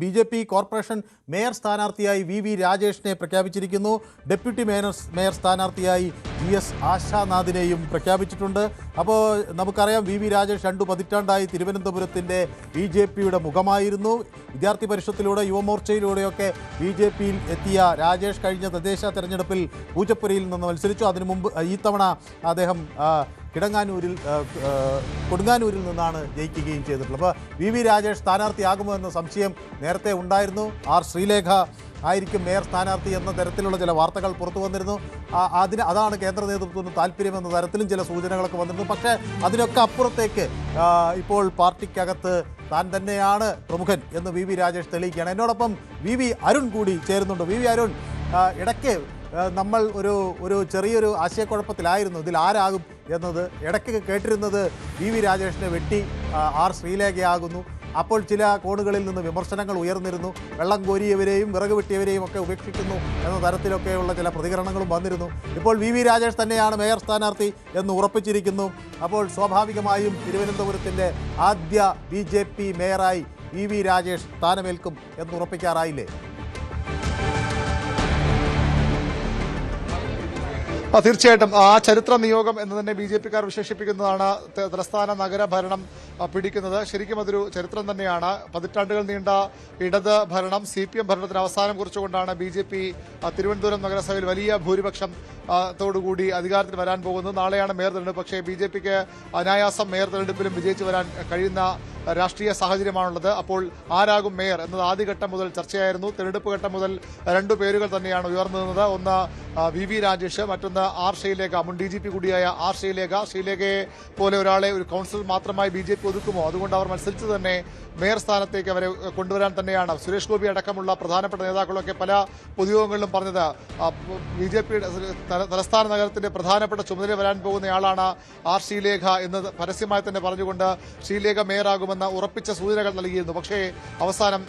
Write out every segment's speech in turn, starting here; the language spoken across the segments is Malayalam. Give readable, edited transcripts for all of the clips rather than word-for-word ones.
ബി.ജെ.പി കോർപ്പറേഷൻ മേയർ സ്ഥാനാർത്ഥിയായി വി രാജേഷിനെ പ്രഖ്യാപിച്ചിരിക്കുന്നു. ഡെപ്യൂട്ടി മേയർ സ്ഥാനാർത്ഥിയായി GS ആശാനാഥിനെയും പ്രഖ്യാപിച്ചിട്ടുണ്ട്. അപ്പോൾ നമുക്കറിയാം വി രാജേഷ് 2 പതിറ്റാണ്ടായി തിരുവനന്തപുരത്തിൻ്റെ ബി.ജെ.പിയുടെ മുഖമായിരുന്നു. വിദ്യാർത്ഥി പരിഷത്തിലൂടെ യുവമോർച്ചയിലൂടെയൊക്കെ ബി.ജെ.പിയിൽ എത്തിയ രാജേഷ് കഴിഞ്ഞ തദ്ദേശ തെരഞ്ഞെടുപ്പിൽ പൂജപ്പുരയിൽ നിന്ന് മത്സരിച്ചു. അതിനു മുമ്പ് ഈ തവണ അദ്ദേഹം കൊടുങ്ങാനൂരിൽ നിന്നാണ് ജയിക്കുകയും ചെയ്തിട്ടുള്ളത്. അപ്പോൾ വി രാജേഷ് സ്ഥാനാർത്ഥിയാകുമോ എന്ന സംശയം നേരത്തെ ഉണ്ടായിരുന്നു. ആർ ശ്രീലേഖ ആയിരിക്കും മേയർ സ്ഥാനാർത്ഥി എന്ന തരത്തിലുള്ള ചില വാർത്തകൾ പുറത്തു വന്നിരുന്നു. അതാണ് കേന്ദ്ര നേതൃത്വത്തിന് താല്പര്യമെന്ന തരത്തിലും ചില സൂചനകളൊക്കെ വന്നിരുന്നു. പക്ഷേ അതിനൊക്കെ അപ്പുറത്തേക്ക് ഇപ്പോൾ പാർട്ടിക്കകത്ത് താൻ തന്നെയാണ് പ്രമുഖൻ എന്ന് വി രാജേഷ് തെളിയിക്കുകയാണ്. എന്നോടൊപ്പം വി അരുൺ കൂടി ചേരുന്നുണ്ട്. വി അരുൺ, ഇടയ്ക്ക് നമ്മൾ ഒരു ചെറിയൊരു ആശയക്കുഴപ്പത്തിലായിരുന്നു ഇതിൽ ആരാകും എന്നത്. ഇടയ്ക്ക് കേട്ടിരുന്നത് വി രാജേഷിനെ വെട്ടി ആർ ശ്രീലേഖയാകുന്നു. അപ്പോൾ ചില കോണുകളിൽ നിന്ന് വിമർശനങ്ങൾ ഉയർന്നിരുന്നു. വെള്ളം കോരിയവരെയും വിറക് വെട്ടിയവരെയും ഒക്കെ ഉപേക്ഷിക്കുന്നു എന്ന തരത്തിലൊക്കെയുള്ള ചില പ്രതികരണങ്ങളും വന്നിരുന്നു. ഇപ്പോൾ വി രാജേഷ് തന്നെയാണ് മേയർ സ്ഥാനാർത്ഥി എന്ന് ഉറപ്പിച്ചിരിക്കുന്നു. അപ്പോൾ സ്വാഭാവികമായും തിരുവനന്തപുരത്തിൻ്റെ ആദ്യ ബി.ജെ.പി മേയറായി വി രാജേഷ് സ്ഥാനമേൽക്കും എന്ന് ഉറപ്പിക്കാറായില്ലേ? തീർച്ചയായിട്ടും ആ ചരിത്ര നിയോഗം എന്ന് തന്നെ ബി.ജെ.പിക്കാർ വിശേഷിപ്പിക്കുന്നതാണ് തലസ്ഥാന നഗര ഭരണം പിടിക്കുന്നത്. ശരിക്കും അതൊരു ചരിത്രം തന്നെയാണ്. പതിറ്റാണ്ടുകൾ നീണ്ട ഇടത് ഭരണം CPM ഭരണത്തിന് അവസാനം കുറിച്ചുകൊണ്ടാണ് ബി.ജെ.പി തിരുവനന്തപുരം നഗരസഭയിൽ വലിയ ഭൂരിപക്ഷം ത്തോടുകൂടി അധികാരത്തിൽ വരാൻ പോകുന്നത്. നാളെയാണ് മേയർ തെരഞ്ഞെടുപ്പ്. പക്ഷേ ബി.ജെ.പിക്ക് അനായാസം മേയർ തെരഞ്ഞെടുപ്പിലും വിജയിച്ചു വരാൻ കഴിയുന്ന രാഷ്ട്രീയ സാഹചര്യമാണുള്ളത്. അപ്പോൾ ആരാകും മേയർ എന്നത് ആദ്യഘട്ടം മുതൽ ചർച്ചയായിരുന്നു. തെരഞ്ഞെടുപ്പ് ഘട്ടം മുതൽ 2 പേരുകൾ തന്നെയാണ് ഉയർന്നു നിന്നത്. ഒന്ന് വി രാജേഷ്, മറ്റൊന്ന് ആർ ശ്രീലേഖ, മുൻ DGP കൂടിയായ ആർ ശ്രീലേഖ. ശ്രീലേഖയെ പോലെ ഒരാളെ ഒരു കൗൺസിലർ മാത്രമായി ബി.ജെ.പി ഒതുക്കുമോ? അതുകൊണ്ട് അവർ മത്സരിച്ച് തന്നെ മേയർ സ്ഥാനത്തേക്ക് അവരെ കൊണ്ടുവരാൻ തന്നെയാണ് സുരേഷ് ഗോപി അടക്കമുള്ള പ്രധാനപ്പെട്ട നേതാക്കളൊക്കെ പല പൊതുയോഗങ്ങളിലും പറഞ്ഞത്. ബി.ജെ.പിയുടെ തലസ്ഥാന നഗരത്തിന്റെ പ്രധാനപ്പെട്ട ചുമതല വരാൻ പോകുന്നയാളാണ് ആർ ശ്രീലേഖ എന്ന് പരസ്യമായി തന്നെ പറഞ്ഞുകൊണ്ട് ശ്രീലേഖ മേയറാകുമെന്ന് ഉറപ്പിച്ച സൂചനകൾ നൽകിയിരുന്നു. പക്ഷേ അവസാനം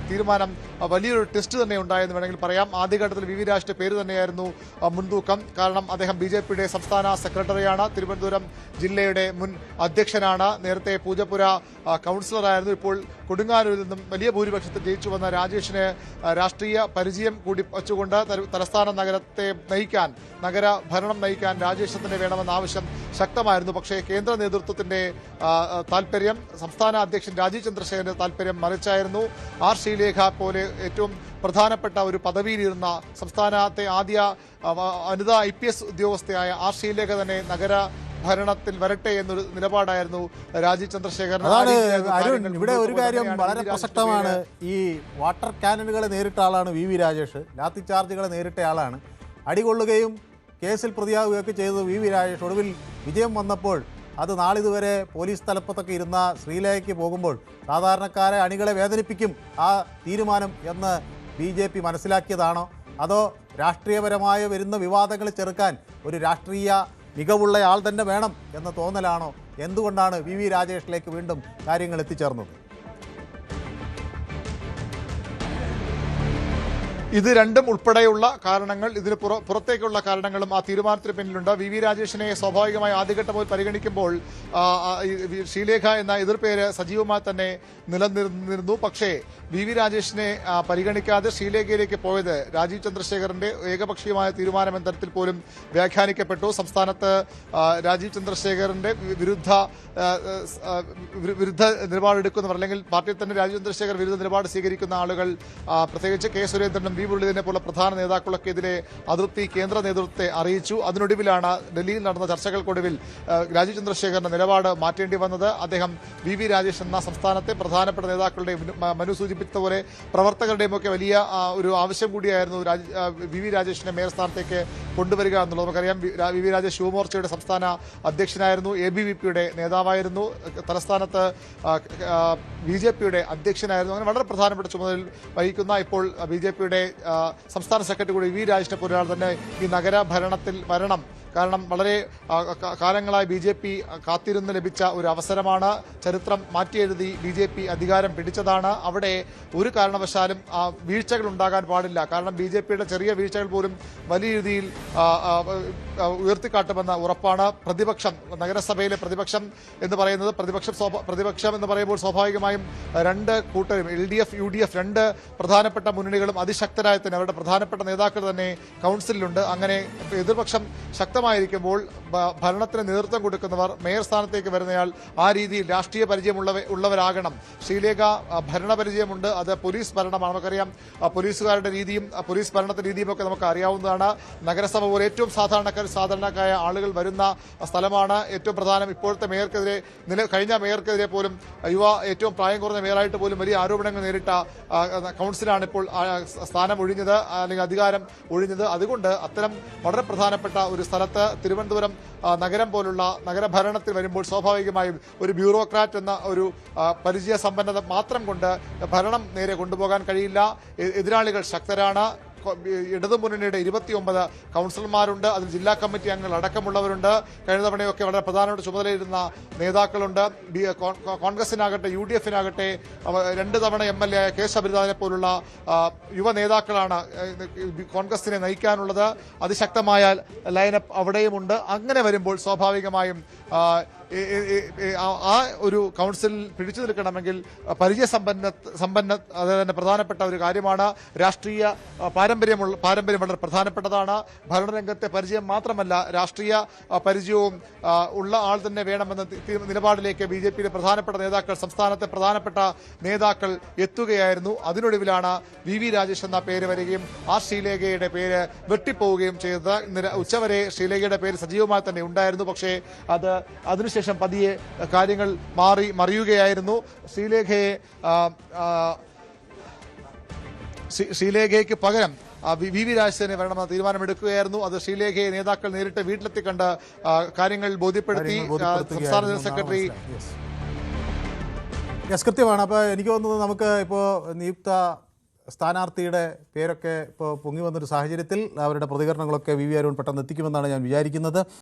തീരുമാനം വലിയൊരു ടെസ്റ്റ് തന്നെ ഉണ്ടായെന്ന് വേണമെങ്കിൽ പറയാം. ആദ്യഘട്ടത്തിൽ വി രാജേഷിന്റെ പേര് തന്നെയായിരുന്നു മുൻതൂക്കം. കാരണം അദ്ദേഹം ബി.ജെ.പിയുടെ സംസ്ഥാന സെക്രട്ടറിയാണ്, തിരുവനന്തപുരം ജില്ലയുടെ മുൻ അധ്യക്ഷനാണ്, നേരത്തെ പൂജപ്പുര കൗൺസിലറായിരുന്നു. ഇപ്പോൾ കൊടുങ്ങാനൂരിൽ നിന്നും വലിയ ഭൂരിപക്ഷത്തിൽ ജയിച്ചു വന്ന രാജേഷിന് രാഷ്ട്രീയ പരിചയം കൂടി വച്ചുകൊണ്ട് തലസ്ഥാന നഗരത്തെ നയിക്കാൻ, നഗര ഭരണം നയിക്കാൻ രാജേഷ് തന്നെ വേണമെന്ന ആവശ്യം ശക്തമായിരുന്നു. പക്ഷേ കേന്ദ്ര നേതൃത്വത്തിന്റെ താല്പര്യം, സംസ്ഥാന അധ്യക്ഷൻ രാജീവ് ചന്ദ്രശേഖരന്റെ താല്പര്യം മറിച്ചായിരുന്നു. ആർ ശ്രീലേഖ പോലെ ഏറ്റവും പ്രധാനപ്പെട്ട ഒരു പദവിയിലിരുന്ന സംസ്ഥാനത്തെ ആദ്യ വനിതാ IPS ഉദ്യോഗസ്ഥയായ ആർ ശ്രീലേഖ തന്നെ നഗര ഭരണത്തിൽ വരട്ടെ എന്നൊരു നിലപാടായിരുന്നു രാജീവ് ചന്ദ്രശേഖരൻ. അരുൺ, ഇവിടെ ഒരു കാര്യം വളരെ പ്രസക്തമാണ്. ഈ വാട്ടർ ക്യാനനുകളെ നേരിട്ട ആളാണ് വി രാജേഷ്. ലാത്തി ചാർജുകളെ നേരിട്ട ആളാണ്. അടികൊള്ളുകയും കേസിൽ പ്രതിയാവുകയൊക്കെ ചെയ്തത് വി രാജേഷ്. ഒടുവിൽ വിജയം വന്നപ്പോൾ അത് നാളിതുവരെ പോലീസ് തലപ്പത്തൊക്കെ ഇരുന്ന ശ്രീലേഖയ്ക്ക് പോകുമ്പോൾ സാധാരണക്കാരെ അണികളെ വേദനിപ്പിക്കും ആ തീരുമാനം എന്ന് ബി.ജെ.പി മനസ്സിലാക്കിയതാണോ? അതോ രാഷ്ട്രീയപരമായ വരുന്ന വിവാദങ്ങൾ ചെറുക്കാൻ ഒരു രാഷ്ട്രീയ മികവുള്ള ആൾ തന്നെ വേണം എന്ന തോന്നലാണോ? എന്തുകൊണ്ടാണ് വി രാജേഷിലേക്ക് വീണ്ടും കാര്യങ്ങൾ എത്തിച്ചേർന്നത്? ഇത് രണ്ടും ഉൾപ്പെടെയുള്ള കാരണങ്ങൾ, ഇതിന് പുറത്തേക്കുള്ള കാരണങ്ങളും ആ തീരുമാനത്തിന് പിന്നിലുണ്ട്. വി രാജേഷിനെ സ്വാഭാവികമായി ആദ്യഘട്ടം മുതൽ പരിഗണിക്കുമ്പോൾ ശ്രീലേഖ എന്ന എതിർപ്പേര് സജീവമായി തന്നെ നിലനിന്നിരുന്നു. പക്ഷേ വി രാജേഷിനെ പരിഗണിക്കാതെ ശ്രീലേഖയിലേക്ക് പോയത് രാജീവ് ചന്ദ്രശേഖരന്റെ ഏകപക്ഷീയമായ തീരുമാനം എന്ന തരത്തിൽ പോലും വ്യാഖ്യാനിക്കപ്പെട്ടു. സംസ്ഥാനത്ത് രാജീവ് ചന്ദ്രശേഖരന്റെ വിരുദ്ധ നിലപാടെടുക്കുന്നവർ, അല്ലെങ്കിൽ പാർട്ടിയിൽ തന്നെ രാജീവ് ചന്ദ്രശേഖർ വിരുദ്ധ നിലപാട് സ്വീകരിക്കുന്ന ആളുകൾ, പ്രത്യേകിച്ച് കെ സുരേന്ദ്രനും വി മുരളീധരനെ പോലുള്ള പ്രധാന നേതാക്കളൊക്കെ ഇതിലെ അതൃപ്തി കേന്ദ്ര നേതൃത്വത്തെ അറിയിച്ചു. അതിനൊടുവിലാണ് ഡൽഹിയിൽ നടന്ന ചർച്ചകൾക്കൊടുവിൽ രാജീവ് ചന്ദ്രശേഖരന്റെ നിലപാട് മാറ്റേണ്ടി വന്നത്. അദ്ദേഹം വി രാജേഷ് എന്ന സംസ്ഥാനത്തെ പ്രധാനപ്പെട്ട നേതാക്കളുടെയും മനു സൂചിപ്പിച്ചതുപോലെ പ്രവർത്തകരുടെയും ഒക്കെ വലിയ ഒരു ആവശ്യം കൂടിയായിരുന്നു വി രാജേഷിനെ മേയർ സ്ഥാനത്തേക്ക് കൊണ്ടുവരിക എന്നുള്ളത്. നമുക്കറിയാം വി രാജേഷ് യുവമോർച്ചയുടെ സംസ്ഥാന അധ്യക്ഷനായിരുന്നു, ABVP-യുടെ നേതാവായിരുന്നു, തലസ്ഥാനത്ത് BJP-യുടെ അധ്യക്ഷനായിരുന്നു. അങ്ങനെ വളരെ പ്രധാനപ്പെട്ട ചുമതല വഹിക്കുന്ന ഇപ്പോൾ BJP-യുടെ സംസ്ഥാന സെക്രട്ടറി കൂടി വി രാജേഷിനെ പോലെ ഒരാൾ തന്നെ ഈ നഗര ഭരണത്തിൽ വരണം കാരണം വളരെ കാലങ്ങളായി BJP കാത്തിരുന്ന് ലഭിച്ച ഒരു അവസരമാണ്. ചരിത്രം മാറ്റിയെഴുതി BJP അധികാരം പിടിച്ചതാണ്. അവിടെ ഒരു കാരണവശാലും വീഴ്ചകൾ ഉണ്ടാകാൻ പാടില്ല. കാരണം BJPയുടെ ചെറിയ വീഴ്ചകൾ പോലും വലിയ രീതിയിൽ ഉയർത്തിക്കാട്ടുമെന്ന ഉറപ്പാണ്. പ്രതിപക്ഷം, നഗരസഭയിലെ പ്രതിപക്ഷം എന്ന് പറയുന്നത് പ്രതിപക്ഷം എന്ന് പറയുമ്പോൾ സ്വാഭാവികമായും രണ്ട് കൂട്ടരും LDF UDF രണ്ട് പ്രധാനപ്പെട്ട മുന്നണികളും അതിശക്തരായ തന്നെ അവരുടെ പ്രധാനപ്പെട്ട നേതാക്കൾ തന്നെ കൗൺസിലുണ്ട്. അങ്ങനെ എതിർപക്ഷം ശക്തമായിരിക്കുമ്പോൾ ഭരണത്തിന് നേതൃത്വം കൊടുക്കുന്നവർ മേയർ സ്ഥാനത്തേക്ക് വരുന്നയാൾ ആ രീതിയിൽ രാഷ്ട്രീയ പരിചയമുള്ളവരാകണം. ശ്രീലേഖ ഭരണപരിചയമുണ്ട്, അത് പോലീസ് ഭരണമാണ്. നമുക്കറിയാം പോലീസുകാരുടെ രീതിയും പോലീസ് ഭരണത്തിന്റെ രീതിയും ഒക്കെ നമുക്ക് അറിയാവുന്നതാണ്. നഗരസഭ പോലെ ഏറ്റവും സാധാരണക്കാരായ ആളുകൾ വരുന്ന സ്ഥലമാണ്. ഏറ്റവും പ്രധാനം ഇപ്പോഴത്തെ മേയർക്കെതിരെ കഴിഞ്ഞ മേയർക്കെതിരെ പോലും ഏറ്റവും പ്രായം കുറഞ്ഞ മേയറായിട്ട് പോലും വലിയ ആരോപണങ്ങൾ നേരിട്ട കൗൺസിലാണ് ഇപ്പോൾ സ്ഥാനം ഒഴിഞ്ഞത്, അല്ലെങ്കിൽ അധികാരം ഒഴിഞ്ഞത്. അതുകൊണ്ട് അത്തരം വളരെ പ്രധാനപ്പെട്ട ഒരു സ്ഥലത്ത് തിരുവനന്തപുരം നഗരം പോലുള്ള നഗരഭരണത്തിൽ വരുമ്പോൾ സ്വാഭാവികമായും ഒരു ബ്യൂറോക്രാറ്റ് എന്ന ഒരു പരിചയ സമ്പന്നത മാത്രം കൊണ്ട് ഭരണം നേരെ കൊണ്ടുപോകാൻ കഴിയില്ല. എതിരാളികൾ ശക്തരാണ്. ഇടതുമുന്നണിയുടെ 29 കൗൺസിലർമാരുണ്ട്, അതിൽ ജില്ലാ കമ്മിറ്റി അംഗങ്ങൾ അടക്കമുള്ളവരുണ്ട്. കഴിഞ്ഞ തവണയൊക്കെ വളരെ പ്രധാനപ്പെട്ട ചുമതലയിരുന്ന നേതാക്കളുണ്ട്. കോൺഗ്രസിനാകട്ടെ UDFനാകട്ടെ 2 തവണ MLA ആയ കെ ശബരിനാഥനെ പോലുള്ള യുവ നേതാക്കളാണ് കോൺഗ്രസിനെ നയിക്കാനുള്ളത്. അതിശക്തമായ ലൈനപ്പ് അവിടെയുമുണ്ട്. അങ്ങനെ വരുമ്പോൾ സ്വാഭാവികമായും ആ ഒരു കൗൺസിൽ പിടിച്ചു നിൽക്കണമെങ്കിൽ സമ്പന്ന അത് തന്നെ പ്രധാനപ്പെട്ട ഒരു കാര്യമാണ്. രാഷ്ട്രീയ പാരമ്പര്യം വളരെ പ്രധാനപ്പെട്ടതാണ്. ഭരണരംഗത്തെ പരിചയം മാത്രമല്ല, രാഷ്ട്രീയ പരിചയവും ഉള്ള ആൾ തന്നെ വേണമെന്ന നിലപാടിലേക്ക് BJPയിലെ പ്രധാനപ്പെട്ട നേതാക്കൾ, സംസ്ഥാനത്തെ പ്രധാനപ്പെട്ട നേതാക്കൾ എത്തുകയായിരുന്നു. അതിനൊടുവിലാണ് VV രാജേഷ് എന്ന പേര് വരികയും ശ്രീലേഖയുടെ പേര് വെട്ടിപ്പോവുകയും ചെയ്തത്. ഇന്ന് ഉച്ചവരെ ശ്രീലേഖയുടെ പേര് സജീവമായി തന്നെ ഉണ്ടായിരുന്നു. പക്ഷേ അതിനുശേഷം പതിയെ കാര്യങ്ങൾ മറിയുകയായിരുന്നു. ശ്രീലേഖയ്ക്ക് പകരം VV രാജേഷിനെ വരണമെന്ന തീരുമാനമെടുക്കുകയായിരുന്നു. അത് ശ്രീലേഖയെ നേതാക്കൾ നേരിട്ട് വീട്ടിലെത്തി കണ്ട് കാര്യങ്ങൾ ബോധ്യപ്പെടുത്തി. സംസ്ഥാന ജനറൽ സെക്രട്ടറി കൃത്യമാണ്. അപ്പോൾ എനിക്ക് തോന്നുന്നത് നമുക്ക് ഇപ്പോൾ നിയുക്ത സ്ഥാനാർത്ഥിയുടെ പേരൊക്കെ ഇപ്പോൾ പൊങ്ങി വന്നൊരു സാഹചര്യത്തിൽ അവരുടെ പ്രതികരണങ്ങളൊക്കെ VV അരുൺ പെട്ടെന്ന് എത്തിക്കുമെന്നാണ് ഞാൻ വിചാരിക്കുന്നത്.